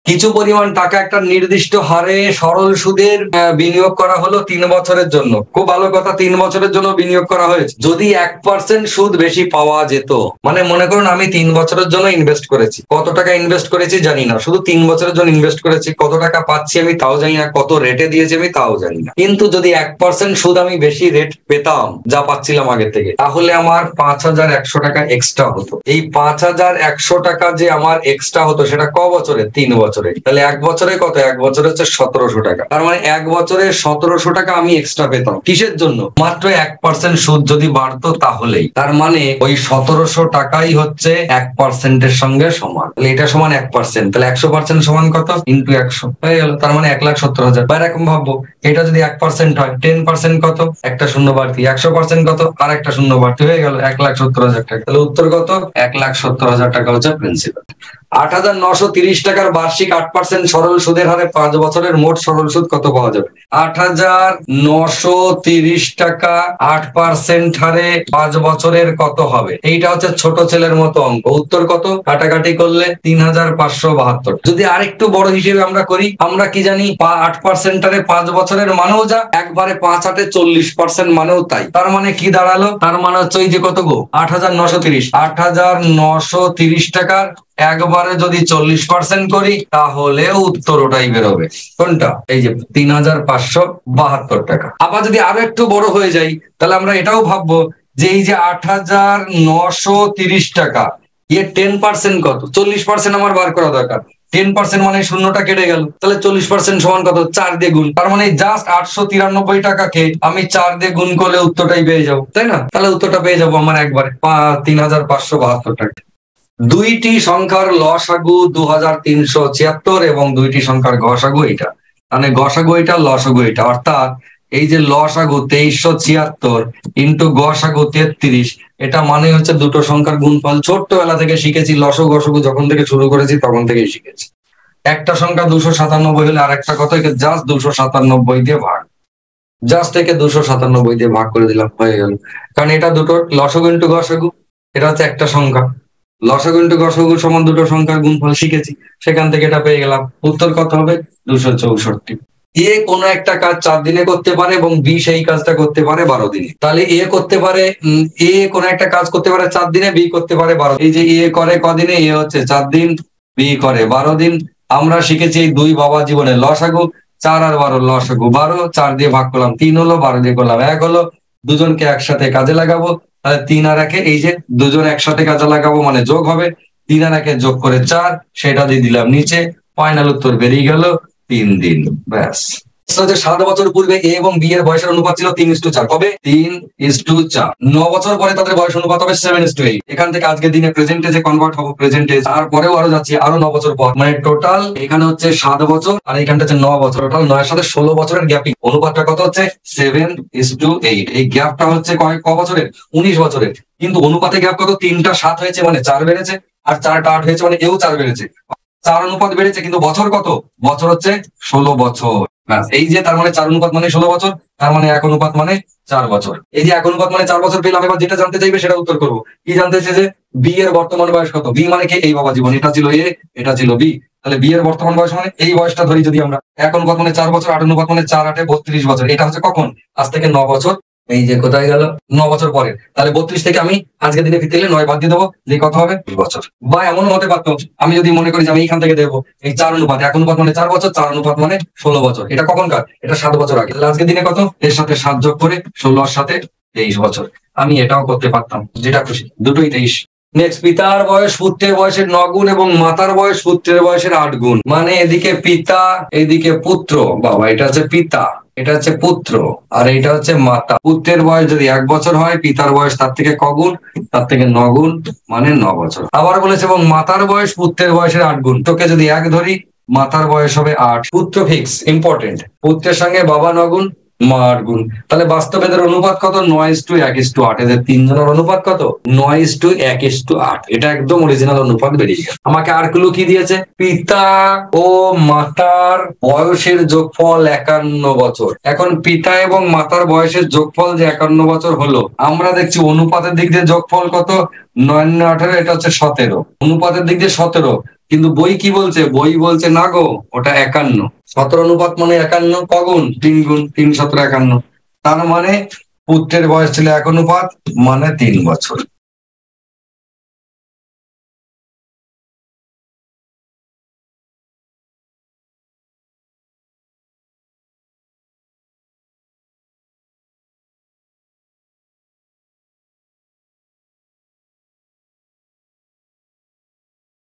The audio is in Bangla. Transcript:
কিছু পরিমাণ টাকা একটা নির্দিষ্ট হারে সরল সুদের বিনিয়োগ করা হলো 3 বছরের জন্য। খুব ভালো কথা, 3 বছরের জন্য বিনিয়োগ করা হয়েছে। যদি 1% সুদ বেশি পাওয়া যেত, মানে মনে করুন আমি 3 বছরের জন্য ইনভেস্ট করেছি, কত টাকা ইনভেস্ট করেছি জানি না, শুধু 3 বছরের জন্য ইনভেস্ট করেছি, কত টাকা পাচ্ছি আমি তাও জানি না, কত রেটে দিয়েছি আমি তাও জানি না। কিন্তু যদি 1% সুদ আমি বেশি রেট পেতাম যা পাচ্ছিলাম আগে থেকে, তাহলে আমার 5,100 টাকা এক্সট্রা হতো। এই 5,100 টাকা যে আমার এক্সট্রা হতো সেটা ক বছরে? 3 বছরে। তাহলে 1 বছরে কত? 1 বছরে হচ্ছে 1700 টাকা। তার মানে 1 বছরে 1700 টাকা আমি এক্সট্রা পেতাম। কিসের জন্য? মাত্র 1% সুদ যদি বাড়তো তাহলেই। তার মানে ওই 1700 টাকাই হচ্ছে 1% এর সঙ্গে সমান। তাহলে এটা সমান 1%, তাহলে 100% সমান কত? ইন্টু 100 হয়ে গেল। তার মানে 1,70,000। বা এরকম ভাববো, এটা যদি 1% হয়, 10% কত? একটা শূন্য বাড়তি। 100% কত? আর একটা শূন্য বাড়তি, হয়ে গেল 1,70,000 টাকা। তাহলে উত্তর কত? 1,70,000 টাকা হচ্ছে প্রিন্সিপাল। 8,930 টাকার বার্ষিক 8% সরল সুদের হারে 5 বছরের মোট সরল সুদ কত পাওয়া যাবে? 8,930 টাকা 8% হারে 5 বছরের কত হবে? এইটা হচ্ছে ছোট ছেলের মতো অঙ্ক। উত্তর কত? কাটাকাটি করলে 3,572। যদি আরেকটু বড় হিসেবে আমরা করি, আমরা কি জানি 8% হারে 5 বছরের মানেও যা, একবারে 5/8 40% মানেও তাই। তার মানে কি দাঁড়ালো? তার মানে হচ্ছে ওই যে কত গো, 8,930 টাকার একবারে যদি 40% করি তাহলে উত্তর ওটাই বেরোবে। কোনটা? এই যে 3,572 টাকা। আবার যদি আরো একটু বড় হয়ে যাই, তাহলে আমরা এটাও ভাববো যে এই যে 8,930 টাকা, 10% কত? 40% আমার বার করা দরকার। 10% মানে শূন্যটা কেটে গেল, তাহলে 40% সমান কত? 4 দিয়ে গুণ। তার মানে জাস্ট 893 টাকাকে আমি 4 দিয়ে গুণ করলে উত্তরটাই পেয়ে যাবো, তাই না? তাহলে উত্তরটা পেয়ে যাবো আমার একবারে 3,572 টাকা। দুইটি সংখ্যার লসাগু 2,376 এবং দুইটি সংখ্যার গসাগু এইটা, মানে গসাগু এটা, লসাগু এটা। অর্থাৎ এই যে লসাগু 2,376 ইন্টু গসাগু 33, এটা মানে হচ্ছে দুটো সংখ্যার গুণফল। ছোট্টবেলা থেকে শিখেছি, লসাগু গসাগু যখন থেকে শুরু করেছি তখন থেকেই শিখেছি। একটা সংখ্যা 297 হলে আর একটা কত? একে জাস্ট 297 দিয়ে ভাগ, জাস্ট একে 297 দিয়ে ভাগ করে দিলাম, হয়ে গেল। কারণ এটা দুটো লসাগু ইন্টু গসাগু, এটা হচ্ছে একটা সংখ্যা। লসাগু ইন্টু গসাগু সমান দুটো সংখ্যার গুণফল শিখেছি, সেখান থেকে এটা পেয়ে গেলাম। উত্তর কত হবে? 264। এ কোনো একটা কাজ 4 দিনে করতে পারে এবং বি সেই কাজটা করতে পারে 12 দিনে। তাহলে এ করতে পারে, এ কোনো একটা কাজ করতে পারে 4 দিনে, বি করতে পারে 12। এই যে এ করে কদিনে? এ হচ্ছে 4 দিন, বি করে 12 দিন। আমরা শিখেছি এই দুই বাবা জীবনের লসাগু, 4 আর 12 লসাগু 12, 4 দিয়ে ভাগ করলাম 3 হলো, 12 দিয়ে করলাম 1 হলো। দুজনকে একসাথে কাজে লাগাবো, তাহলে 3 আর 1, এই যে দুজন একসাথে কাজে লাগাবো মানে যোগ হবে। 3 আর 1 যোগ করে 4, সেটা দিয়ে দিলাম নিচে, ফাইনাল উত্তর বেরিয়ে গেল 3 দিন। ব্যাস। 7 বছর পূর্বে এ এবং বি এর বয়সের অনুপাত ছিল 3:4। কবে? 3:4। 9 বছর পরে তাদের বয়স অনুপাত হবে 7:8। এখান থেকে আজকের দিনে প্রেজেন্টেজে কনভার্ট হবো, প্রেজেন্টেজ। তারপরেও আরো যাচ্ছি, আরো 9 বছর পর, মানে টোটাল এখানে হচ্ছে 7 বছর আর এখানটা হচ্ছে 9 বছর। টোটাল 9 এর সাথে 16 বছরের গ্যাপিং। অনুপাতটা কত হচ্ছে? 7:8। এই গ্যাপটা হচ্ছে ক বছরের? 19 বছরের। কিন্তু অনুপাতে গ্যাপ কত? 3টা 7 হয়েছে মানে 4 বেড়েছে, আর 4টা 8 হয়েছে মানে এও 4 বেড়েছে। 4 অনুপাত বেড়েছে, কিন্তু বছর কত? বছর হচ্ছে 16 বছর। এই যে তার মানে 4 অনুপাত মানে 16 বছর, তার মানে 1 অনুপাত মানে 4 বছর। এই যে 1 অনুপাত মানে 4 বছর পেলাম। এবার যেটা জানতে চাইবে সেটা উত্তর করবো। কি জানতে চাইছে? বি এর বর্তমান বয়স কত? বি মানে কি? এই বাবা জীবন, এটা ছিল এ, এটা ছিল বি। তাহলে বি এর বর্তমান বয়স মানে এই বয়সটা ধরি যদি আমরা। 1 অনুপাত মানে 4 বছর, 8 অনুপাত মানে 4 8 32 বছর। এটা হচ্ছে কখন? আজ থেকে 9 বছর। এই যে কোথায় গেল? 9 বছর পরে। তাহলে 32 থেকে আমি আজকের দিনে ভিত্তি 9 বাদ দিয়ে দেবো, যে কত হবে? 2 বছর। বা এমনও হতে পারতো, আমি যদি মনে করি যে আমি এইখান থেকে দেবো এই 4 অনুপাত, 1 অনুপাত মানে 4 বছর, 4 অনুপাত মানে 16 বছর। এটা কখনকার? এটা 7 বছর আগে। তাহলে আজকের দিনে কত? এর সাথে 7 যোগ করে 16 এর সাথে 23 বছর। আমি এটাও করতে পারতাম, যেটা খুশি, দুটোই 23। নেক্সট, পিতার বয়স পুত্রের বয়সের 9 গুণ এবং মাতার বয়স পুত্রের বয়সের 8 গুণ। মানে এদিকে পিতা, এদিকে পুত্র। বাবা, এটা হচ্ছে পিতা, এটা হচ্ছে পুত্র, আর এটা হচ্ছে মাতা। পুত্রের বয়স যদি 1 বছর হয়, পিতার বয়স তার থেকে কগুণ? তার থেকে 9 গুণ, মানে 9 বছর। আবার বলেছে এবং মাতার বয়স পুত্রের বয়সের 8 গুণ। তোকে যদি 1 ধরি, মাতার বয়স হবে 8। পুত্র ফিক্স, ইম্পর্টেন্ট। পুত্রের সঙ্গে বাবা 9 গুণ, মা 8 গুণ। তাহলে বাস্তবে এদের অনুপাত কত? 9:1:8। এদের তিনজনের অনুপাত কত? 9:1:8। এটা একদম অরিজিনাল অনুপাত বেরিয়ে গেল। আমাকে আর ক্লু কি দিয়েছে? পিতা ও মাতার বয়সের যোগফল 51 বছর। এখন পিতা এবং মাতার বয়সের যোগফল যে 51 বছর হলো, আমরা দেখছি অনুপাতের দিক দিয়ে যোগফল কত? 9 9 18, এটা হচ্ছে 17। অনুপাতের দিক দিয়ে 17, কিন্তু বই কি বলছে? বই বলছে না গো, ওটা 51। 17 অনুপাত মানে 51, কগুণ? 3 গুণ, 3 17 51। তার মানে পুত্রের বয়স ছিল 1 অনুপাত, মানে 3 বছর।